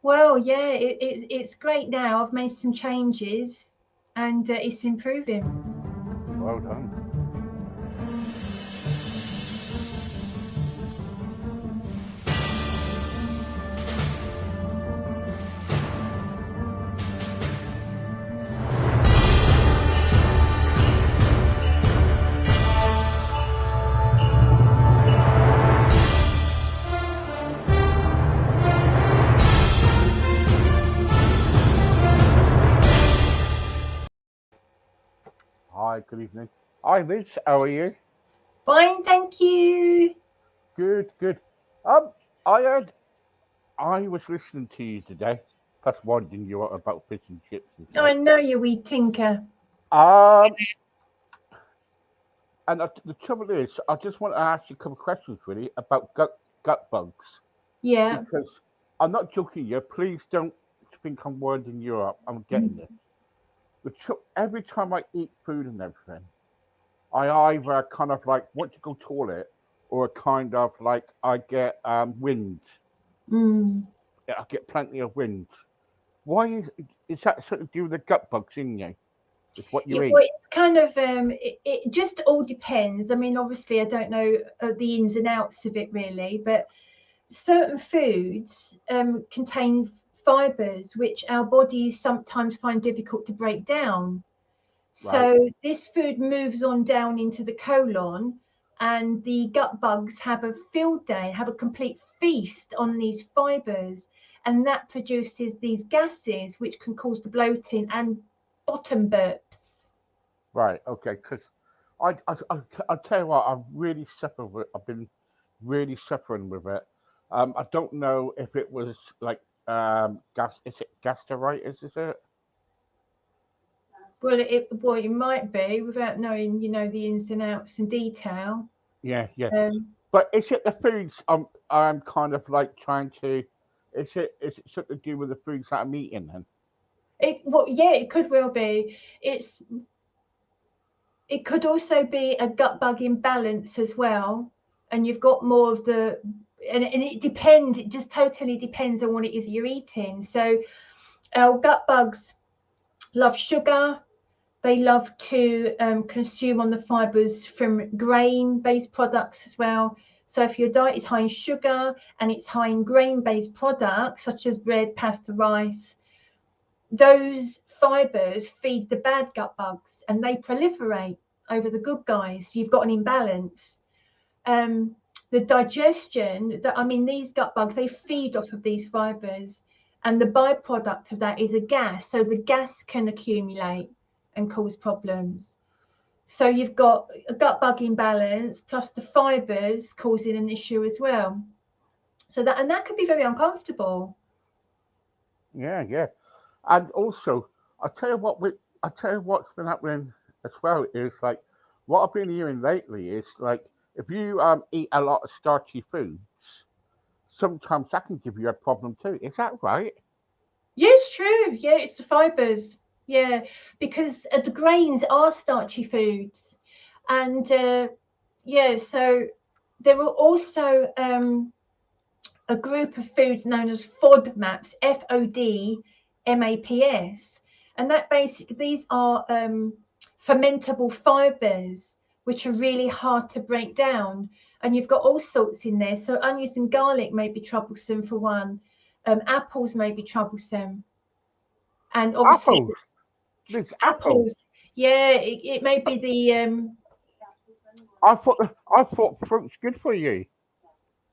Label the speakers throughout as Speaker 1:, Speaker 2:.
Speaker 1: Well, yeah, it's great now. I've made some changes, and it's improving.
Speaker 2: Well done. Hi, good evening. Hi, Liz. How are you?
Speaker 1: Fine, thank you.
Speaker 2: Good, good. Um, I heard I was listening to you today, plus winding you up about fish and chips and
Speaker 1: I
Speaker 2: such.
Speaker 1: know you wee tinker.
Speaker 2: Um, and the trouble is, I just want to ask you a couple of questions really about gut bugs
Speaker 1: Yeah.
Speaker 2: because I'm not joking you. Please don't think I'm winding you up. I'm getting this. Every time I eat food and everything, I either kind of like want to go toilet or kind of like I get wind.
Speaker 1: Mm.
Speaker 2: I get plenty of wind. Why is that something to do with the gut bugs in you? It's what
Speaker 1: Yeah,
Speaker 2: you
Speaker 1: well,
Speaker 2: eat.
Speaker 1: it's kind of it just all depends. I mean, obviously, I don't know the ins and outs of it really, but certain foods contain fibers which our bodies sometimes find difficult to break down.
Speaker 2: Right,
Speaker 1: So this food moves on down into the colon, and the gut bugs have a field day, have a complete feast on these fibers, and that produces these gases which can cause the bloating and bottom burps.
Speaker 2: right, okay. Because I tell you what, I've really suffered with. I've been really suffering with it. I don't know if it was like gas. Is it gastritis? Is it?
Speaker 1: Well, it might be without knowing, the ins and outs and detail.
Speaker 2: Yeah, yeah.
Speaker 1: Um,
Speaker 2: But is it the foods I'm kind of like trying to? Is it something to do with the foods that I'm eating? Then
Speaker 1: yeah, it could well be. It could also be a gut bug imbalance as well, and you've got more of the, and it depends. It just totally depends on what it is you're eating. So our gut bugs love sugar. They love to consume on the fibers from grain-based products as well. So if your diet is high in sugar and it's high in grain-based products such as bread, pasta, rice, those fibers feed the bad gut bugs and they proliferate over the good guys. You've got an imbalance. Um, the digestion, that I mean, these gut bugs, they feed off of these fibers, and the byproduct of that is a gas. So the gas can accumulate and cause problems. So you've got a gut bug imbalance plus the fibers causing an issue as well. So that can be very uncomfortable.
Speaker 2: yeah, yeah. And also, I tell you what's been happening as well is like what I've been hearing lately is like if you eat a lot of starchy foods, sometimes that can give you a problem too. Is that right?
Speaker 1: Yeah, it's true. Yeah, it's the fibers. Yeah, because the grains are starchy foods, and yeah, so there are also a group of foods known as FODMAPs, FODMAPS, and that basically these are fermentable fibers which are really hard to break down, and you've got all sorts in there. So onions and garlic may be troublesome for one. Apples may be troublesome, and obviously
Speaker 2: Apples. There's apples.
Speaker 1: apples. Yeah, it may be the
Speaker 2: I thought fruit's good for you.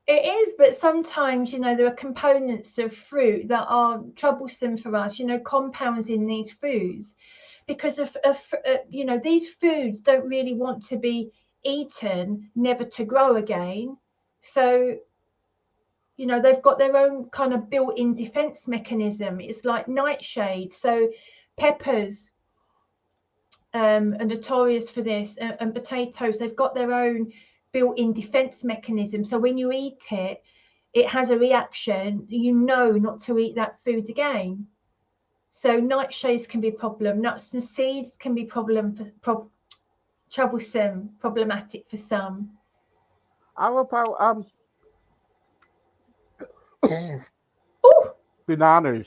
Speaker 1: it is, but sometimes, there are components of fruit that are troublesome for us, compounds in these foods, because these foods don't really want to be eaten, never to grow again. So, they've got their own kind of built-in defense mechanism. It's like nightshade. So, peppers are notorious for this, and potatoes, they've got their own built-in defense mechanism. So when you eat it, it has a reaction. You know not to eat that food again. So nightshades can be a problem. Nuts and seeds can be troublesome, problematic for some.
Speaker 2: How about
Speaker 1: Oh,
Speaker 2: bananas?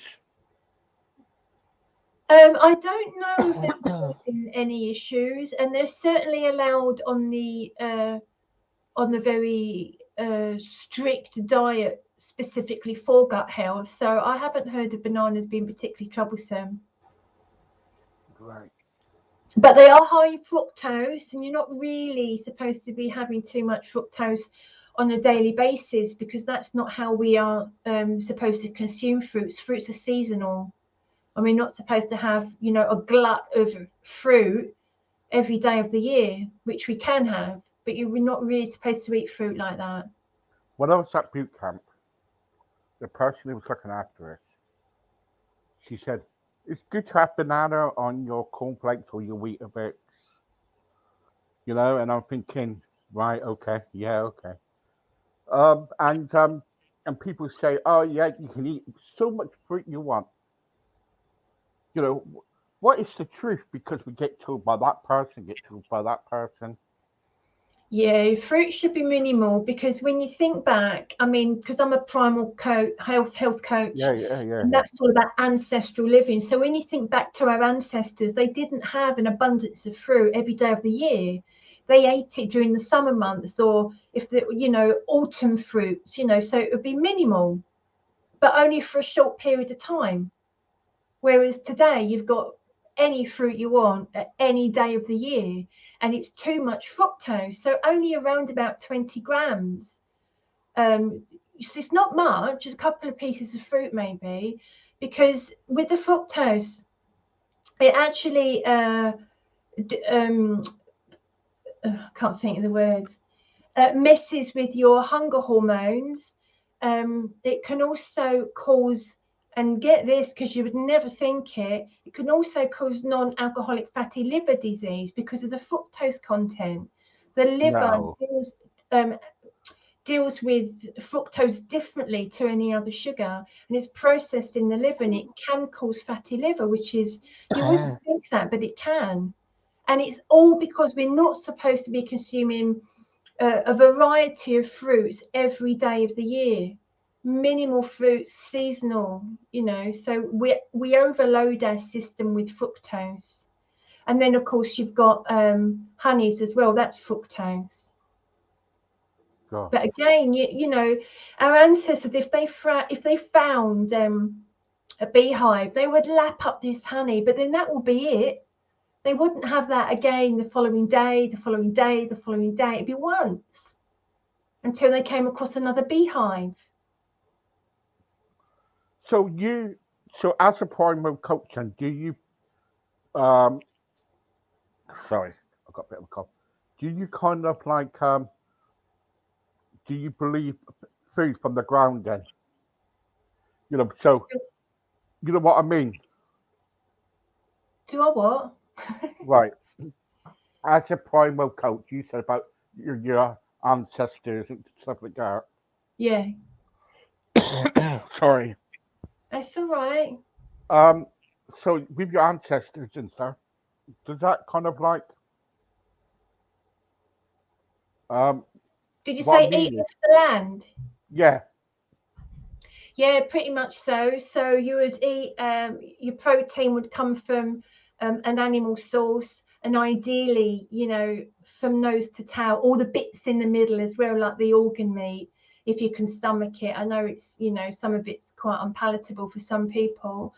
Speaker 1: I don't know if there have been any issues, and they're certainly allowed on the very strict diet specifically for gut health. So I haven't heard of bananas being particularly troublesome.
Speaker 2: Right.
Speaker 1: But they are high in fructose, and you're not really supposed to be having too much fructose on a daily basis, because that's not how we are supposed to consume fruits. Fruits are seasonal, and we're not supposed to have, a glut of fruit every day of the year, which we can have, but we're not really supposed to eat fruit like that.
Speaker 2: When I was at boot camp, the person who was looking after us, she said, "It's good to have banana on your cornflakes or your Weetabix." And I'm thinking, right, okay, yeah, okay. And people say, "Oh yeah, you can eat so much fruit you want." You know, what is the truth? Because we get told by that person, get told by that person.
Speaker 1: Yeah, fruit should be minimal, because when you think back, I mean, because I'm a primal health coach,
Speaker 2: Yeah, yeah, yeah,
Speaker 1: and
Speaker 2: yeah.
Speaker 1: that's all about ancestral living. So when you think back to our ancestors, they didn't have an abundance of fruit every day of the year. They ate it during the summer months, or if the, autumn fruits, so it would be minimal, but only for a short period of time. Whereas today you've got any fruit you want at any day of the year, and it's too much fructose. So only around about 20 grams. So it's not much, a couple of pieces of fruit maybe, because with the fructose, it actually, I can't think of the words, messes with your hunger hormones. It can also cause, and get this because you would never think it can also cause non-alcoholic fatty liver disease because of the fructose content. The liver
Speaker 2: No.
Speaker 1: deals with fructose differently to any other sugar, and it's processed in the liver, and it can cause fatty liver, which is, you wouldn't think that, but it can. And it's all because we're not supposed to be consuming a variety of fruits every day of the year. Minimal fruits, seasonal, so we overload our system with fructose. And then of course you've got honeys as well, that's fructose.
Speaker 2: God.
Speaker 1: But again, our ancestors, if they found a beehive, they would lap up this honey, but then that will be it. They wouldn't have that again the following day, the following day, the following day. It'd be once until they came across another beehive.
Speaker 2: So as a primary coach, then do you um sorry, I got a bit of a cough. Do you kind of like do you believe food from the ground then? So you know what I mean?
Speaker 1: Do I what?
Speaker 2: Right. As a primary coach, you said about your ancestors and stuff like that.
Speaker 1: Yeah,
Speaker 2: Sorry.
Speaker 1: that's all right.
Speaker 2: Um, so with your ancestors and stuff, does that kind of like um
Speaker 1: Did you
Speaker 2: what I
Speaker 1: say
Speaker 2: mean
Speaker 1: eat
Speaker 2: is
Speaker 1: off the land?
Speaker 2: yeah,
Speaker 1: Yeah, pretty much so. So you would eat, your protein would come from an animal source, and ideally, from nose to tail, all the bits in the middle as well, like the organ meat, if you can stomach it. I know it's, some of it's quite unpalatable for some people,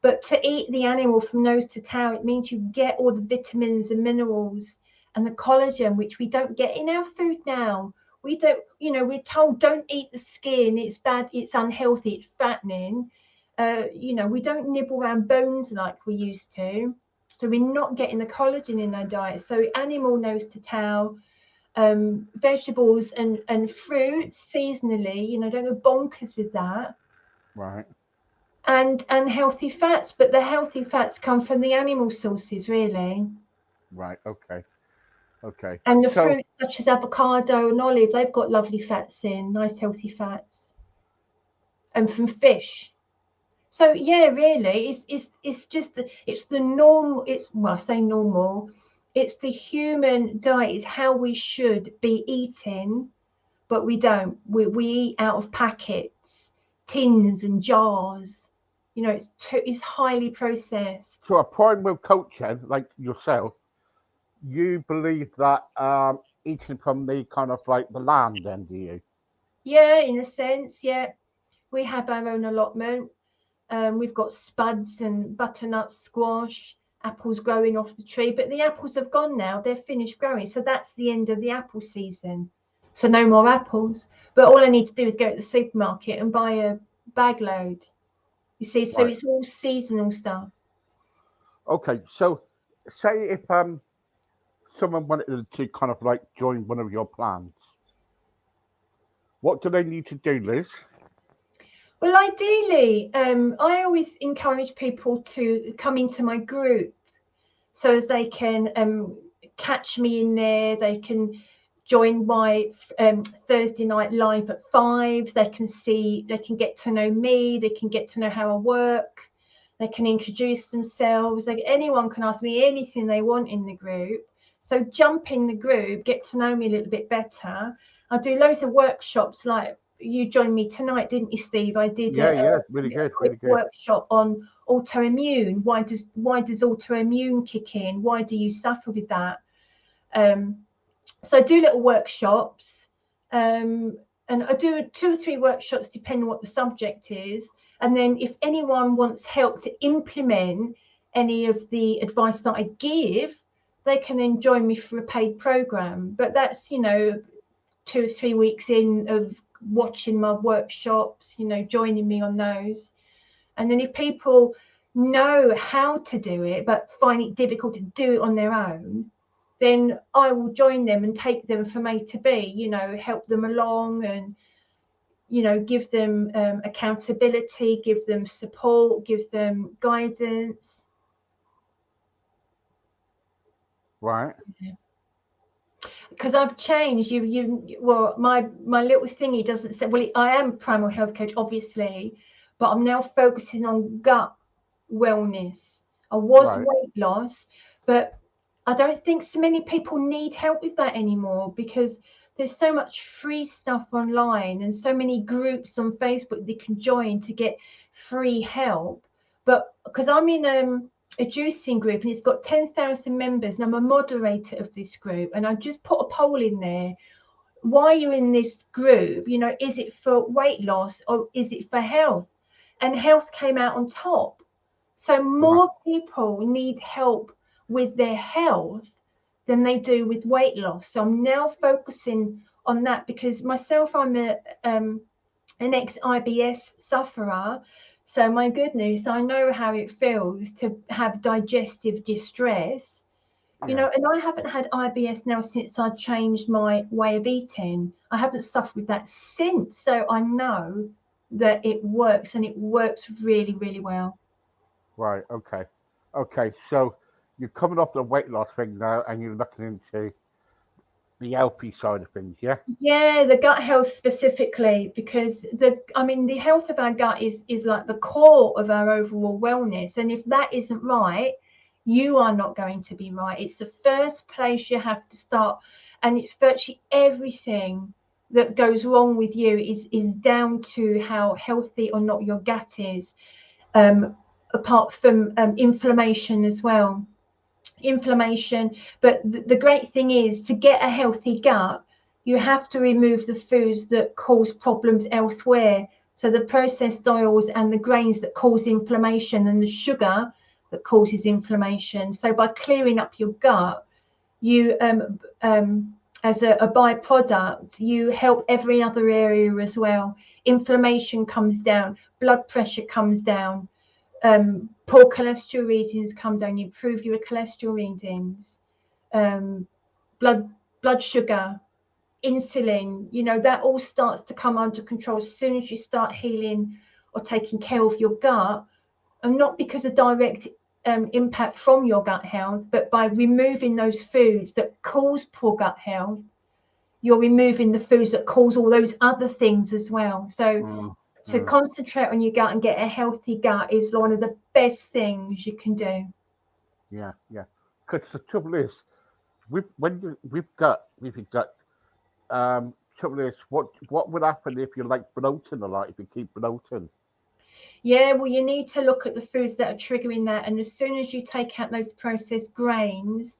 Speaker 1: but to eat the animal from nose to tail, it means you get all the vitamins and minerals and the collagen, which we don't get in our food now. We don't, we're told don't eat the skin, it's bad, it's unhealthy, it's fattening. We don't nibble around bones like we used to. So we're not getting the collagen in our diet. So animal nose to tail, vegetables and fruits seasonally, don't go bonkers with that.
Speaker 2: right,
Speaker 1: And healthy fats, but the healthy fats come from the animal sources, really.
Speaker 2: right, okay, okay.
Speaker 1: And the
Speaker 2: So
Speaker 1: fruits such as avocado and olive, they've got lovely fats in, nice healthy fats, and from fish. So yeah, really, it's just it's the normal. It's, well, I say normal. It's the human diet is how we should be eating, but we don't. We eat out of packets. tins and jars. You know, it's highly processed.
Speaker 2: So a primary culture like yourself, you believe that eating from the kind of like the land, then do you?
Speaker 1: Yeah, in a sense, yeah. We have our own allotment. We've got spuds and butternut squash, apples growing off the tree, but the apples have gone now. They're finished growing. So that's the end of the apple season. So no more apples. But all I need to do is go to the supermarket and buy a bag load. You see, so
Speaker 2: Right.
Speaker 1: it's all seasonal stuff.
Speaker 2: Okay. So say if someone wanted to kind of like join one of your plans, what do they need to do, Liz?
Speaker 1: Well, ideally, I always encourage people to come into my group so as they can catch me in there. They can join my Thursday night live at 5. They can get to know me. They can get to know how I work. They can introduce themselves. Anyone can ask me anything they want in the group. So jump in the group, get to know me a little bit better. I do loads of workshops, like you joined me tonight, didn't you, Steve? I did
Speaker 2: Yeah, really
Speaker 1: a
Speaker 2: good,
Speaker 1: quick
Speaker 2: really good.
Speaker 1: workshop on autoimmune. Why does autoimmune kick in? Why do you suffer with that? So I do little workshops, and I do 2 or 3 workshops depending on what the subject is. And then if anyone wants help to implement any of the advice that I give, they can then join me for a paid program. But that's, 2 or 3 weeks in of watching my workshops, joining me on those. And then if people know how to do it but find it difficult to do it on their own, then I will join them and take them from A to B, help them along and, give them accountability, give them support, give them guidance.
Speaker 2: Right.
Speaker 1: Because I've changed. Well, my little thingy doesn't say. Well, I am a primal health coach, obviously, but I'm now focusing on gut wellness. I was
Speaker 2: Right.
Speaker 1: weight loss, but I don't think so many people need help with that anymore because there's so much free stuff online and so many groups on Facebook they can join to get free help. But because I'm in a juicing group and it's got 10,000 members and I'm a moderator of this group, and I just put a poll in there. Why are you in this group? Is it for weight loss or is it for health? And health came out on top. So
Speaker 2: Right.
Speaker 1: more people need help with their health than they do with weight loss. So I'm now focusing on that because myself, I'm an ex-IBS sufferer. So my goodness, I know how it feels to have digestive distress.
Speaker 2: Yeah.
Speaker 1: And I haven't had IBS now since I changed my way of eating. I haven't suffered with that since. So I know that it works and it works really, really well.
Speaker 2: Right. Okay. Okay. So you're coming off the weight loss thing now, and you're looking into the healthy side of things. Yeah.
Speaker 1: Yeah, the gut health specifically, because the health of our gut is like the core of our overall wellness. And if that isn't right, you are not going to be right. It's the first place you have to start. And it's virtually everything that goes wrong with you is down to how healthy or not your gut is, apart from inflammation as well. Inflammation. But the great thing is, to get a healthy gut, you have to remove the foods that cause problems elsewhere. So the processed oils and the grains that cause inflammation and the sugar that causes inflammation. So by clearing up your gut, you as a byproduct, you help every other area as well. Inflammation comes down, blood pressure comes down, poor cholesterol readings come down, you improve your cholesterol readings, um, blood sugar, insulin, that all starts to come under control as soon as you start healing or taking care of your gut. And not because of direct impact from your gut health, but by removing those foods that cause poor gut health, you're removing the foods that cause all those other things as well. So to
Speaker 2: Mm.
Speaker 1: concentrate on your gut and get a healthy gut is one of the best things you can do.
Speaker 2: Yeah. Yeah. Because the trouble is, we've got trouble is, what would happen if you like bloating a lot? If you keep bloating?
Speaker 1: Yeah, well, you need to look at the foods that are triggering that. And as soon as you take out those processed grains,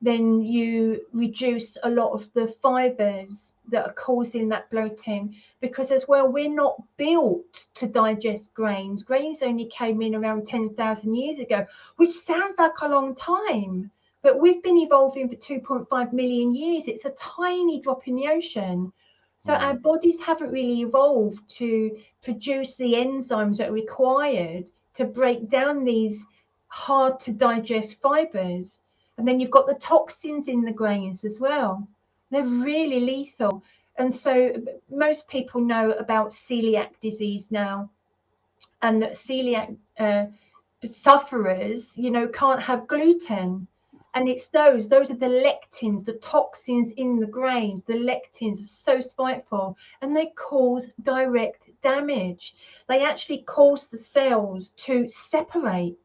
Speaker 1: then you reduce a lot of the fibers that are causing that bloating. Because as well, we're not built to digest grains. Grains only came in around 10,000 years ago, which sounds like a long time. But we've been evolving for 2.5 million years. It's a tiny drop in the ocean. So our bodies haven't really evolved to produce the enzymes that are required to break down these hard to digest fibers. And then you've got the toxins in the grains as well. They're really lethal. And so most people know about celiac disease now, and that celiac sufferers, can't have gluten. And it's those are the lectins, the toxins in the grains. The lectins are so spiteful and they cause direct damage. They actually cause the cells to separate.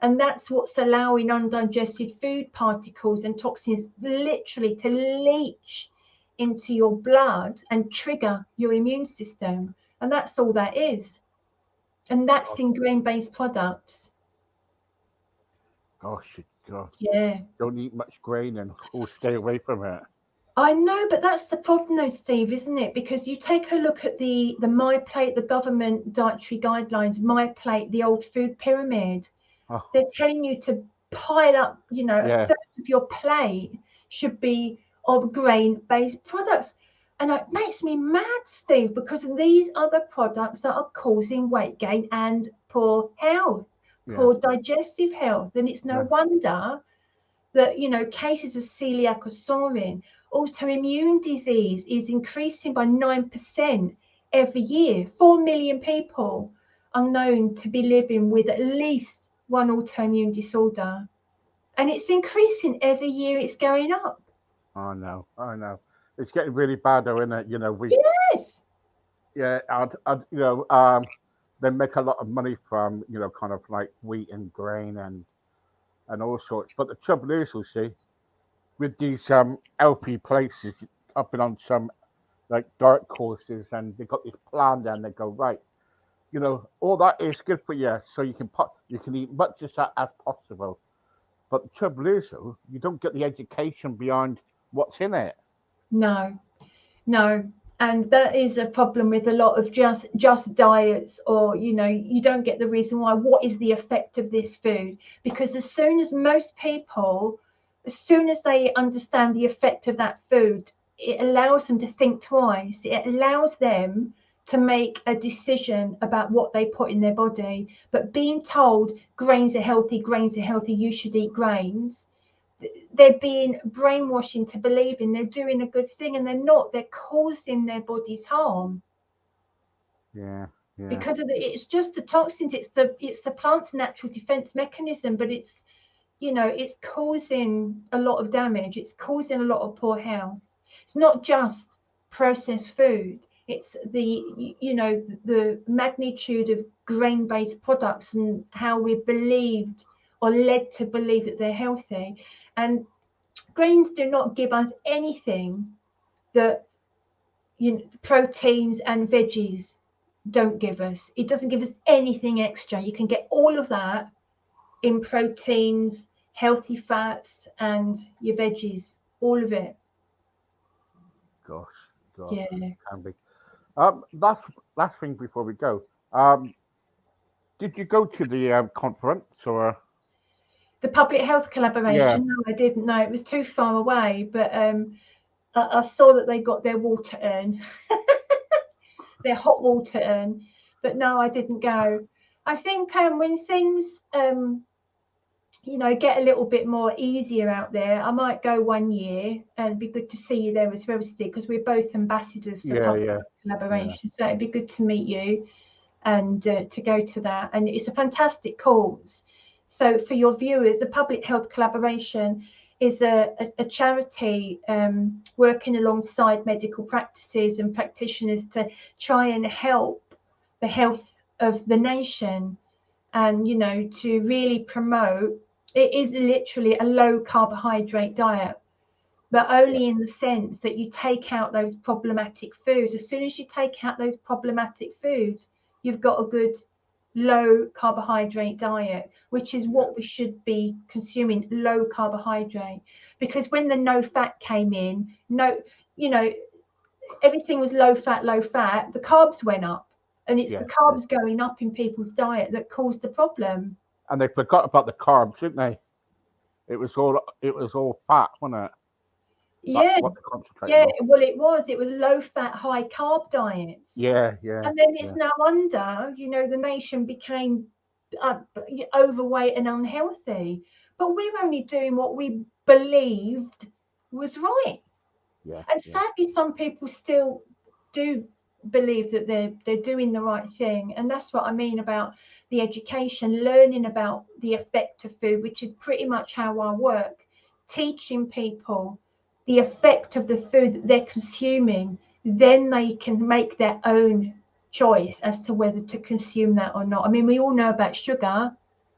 Speaker 1: And that's what's allowing undigested food particles and toxins literally to leach into your blood and trigger your immune system. And that's all that is. And that's in grain-based products.
Speaker 2: Gosh, God.
Speaker 1: Yeah.
Speaker 2: Don't eat much grain and stay away from it.
Speaker 1: I know, but that's the problem though, Steve, isn't it? Because you take a look at the MyPlate, the government dietary guidelines, MyPlate, the old food pyramid. Oh. They're telling you to pile up, a third of your plate should be of grain-based products. And it makes me mad, Steve, because these are the products that are causing weight gain and poor health, poor digestive health. And it's no wonder that, cases of celiac are soaring. Autoimmune disease is increasing by 9% every year. 4 million people are known to be living with at least one autoimmune disorder. And it's increasing every year. It's going up.
Speaker 2: I know. It's getting really bad, though, isn't it?
Speaker 1: Yes.
Speaker 2: Yeah, they make a lot of money from, kind of like wheat and grain and all sorts. But the trouble is, you see, with these LP places, I've been on some like diet courses, and they got this plan down. They go, right, all that is good for you, so you can eat much of that as possible. But the trouble is, though, you don't get the education behind what's in it.
Speaker 1: No. And that is a problem with a lot of just diets, or you don't get the reason why. What is the effect of this food? Because as soon as they understand the effect of that food, it allows them to think twice. It allows them to make a decision about what they put in their body. But being told grains are healthy, you should eat grains, they're being brainwashed into believing they're doing a good thing, and they're not. They're causing their bodies harm.
Speaker 2: Yeah.
Speaker 1: Because it's just the toxins. It's the plant's natural defense mechanism, but it's causing a lot of damage. It's causing a lot of poor health. It's not just processed food. It's the magnitude of grain-based products and how we're believed or led to believe that they're healthy. And grains do not give us anything that proteins and veggies don't give us. It doesn't give us anything extra. You can get all of that in proteins, healthy fats, and your veggies, all of it.
Speaker 2: Gosh.
Speaker 1: Yeah.
Speaker 2: Can be. Last thing before we go. Did you go to the conference or?
Speaker 1: The public health collaboration? Yeah. No, I didn't. No, it was too far away. But I saw that they got their water urn, their hot water urn. But no, I didn't go. I think when things get a little bit more easier out there, I might go one year, and it'd be good to see you there as well, Steve, because we're both ambassadors for public collaboration. Yeah. So it'd be good to meet you and to go to that. And it's a fantastic cause. So for your viewers, the Public Health Collaboration is a charity working alongside medical practices and practitioners to try and help the health of the nation, and to really promote. It is literally a low carbohydrate diet, but only in the sense that you take out those problematic foods. As soon as you take out those problematic foods, you've got a good low carbohydrate diet, which is what we should be consuming, low carbohydrate. Because when the no fat came in, everything was low fat, the carbs went up. And it's the carbs going up in people's diet that caused the problem.
Speaker 2: And they forgot about the carbs, didn't they? It was all fat, wasn't it?
Speaker 1: Yeah, well, it was low fat, high carb diets.
Speaker 2: Yeah.
Speaker 1: And then it's no wonder, the nation became overweight and unhealthy. But we're only doing what we believed was right.
Speaker 2: Yeah.
Speaker 1: And sadly, some people still do believe that they're doing the right thing. And that's what I mean about the education, learning about the effect of food, which is pretty much how I work, teaching people the effect of the food that they're consuming. Then they can make their own choice as to whether to consume that or not. I mean, we all know about sugar.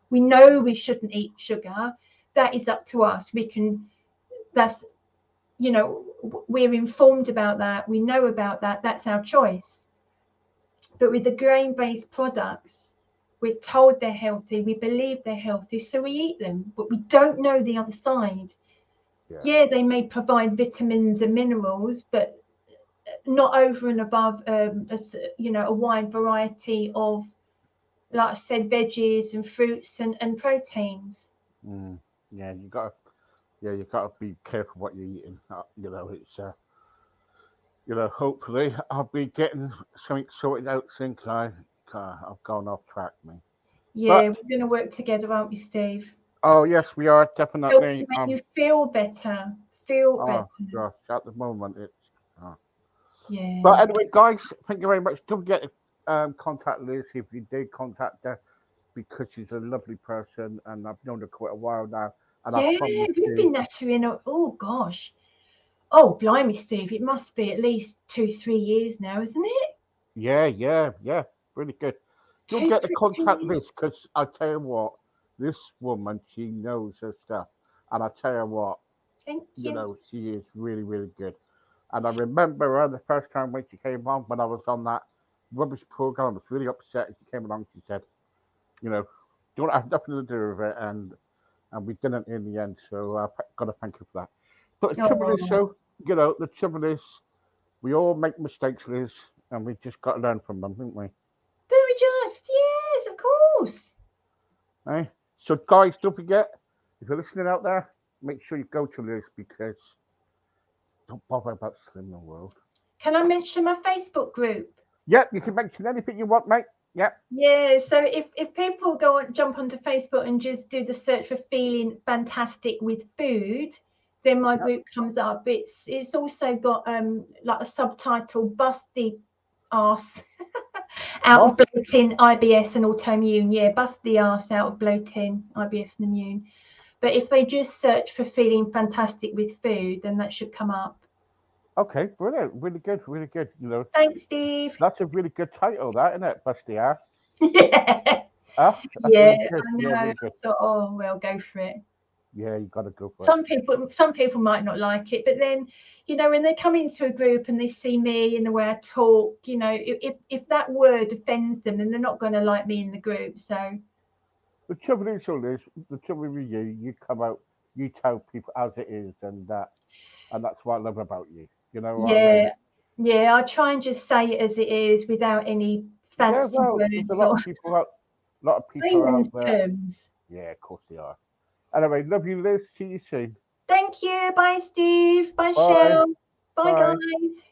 Speaker 1: We know we shouldn't eat sugar. That is up to us. We're informed about that. We know about that. That's our choice. But with the grain-based products, we're told they're healthy. We believe they're healthy, so we eat them. But we don't know the other side. Yeah, they may provide vitamins and minerals, but not over and above, a wide variety of, like I said, veggies and fruits and proteins.
Speaker 2: Yeah, you gotta be careful what you're eating. It's hopefully I'll be getting something sorted out since I've gone off track, man.
Speaker 1: Yeah, we're going to work together, aren't we, Steve?
Speaker 2: Oh yes, we are definitely.
Speaker 1: Help you feel better. Better.
Speaker 2: Gosh, at the moment it's.
Speaker 1: Yeah.
Speaker 2: But anyway, guys, thank you very much. Don't forget to contact Liz if you did contact her, because she's a lovely person and I've known her quite a while now. And
Speaker 1: we've been nattering. Oh gosh. Oh, blimey, Steve! It must be at least 2-3 years now, isn't it?
Speaker 2: Yeah. Really good. Don't get to contact Liz, because I tell you what, this woman, she knows her stuff, and I tell you what,
Speaker 1: Thank you.
Speaker 2: She is really, really good. And I remember her the first time when she came on, when I was on that rubbish program. I was really upset. And she came along. She said, don't have nothing to do with it, and we didn't in the end. So I've got to thank you for that. But the trouble is, the trouble is, we all make mistakes, Liz, and we just got to learn from them, haven't we?
Speaker 1: Do we just? Yes, of course.
Speaker 2: Hey, so guys, don't forget, if you're listening out there, make sure you go to Liz, because don't bother about Slim the World.
Speaker 1: Can I mention my Facebook group?
Speaker 2: Yep, you can mention anything you want, mate. Yep.
Speaker 1: Yeah, so if people jump onto Facebook and just do the search for Feeling Fantastic with Food, then my group comes up. It's also got like a subtitle, Bust the Arse out of bloating, IBS and autoimmune. Yeah, bust the arse out of bloating, IBS and immune. But if they just search for Feeling Fantastic with Food, then that should come up.
Speaker 2: Okay, brilliant. Really good.
Speaker 1: Thanks, Steve.
Speaker 2: That's a really good title, that, isn't it? Bust the Arse.
Speaker 1: Yeah.
Speaker 2: Really
Speaker 1: I know. I thought, oh, well, go for it.
Speaker 2: Yeah, you got to go for
Speaker 1: it. Some people might not like it, but then, when they come into a group and they see me and the way I talk, if that word offends them, then they're not going to like me in the group. So
Speaker 2: the trouble is, the trouble with you, you come out, you tell people as it is, and that's what I love about you. You know what I mean?
Speaker 1: Yeah. I try and just say it as it is without any fancy words.
Speaker 2: There's a lot of people out there.
Speaker 1: Terms.
Speaker 2: Yeah, of course they are. Anyway, love you, Liz. See you soon.
Speaker 1: Thank you. Bye, Steve. Bye, Shell. Bye, guys.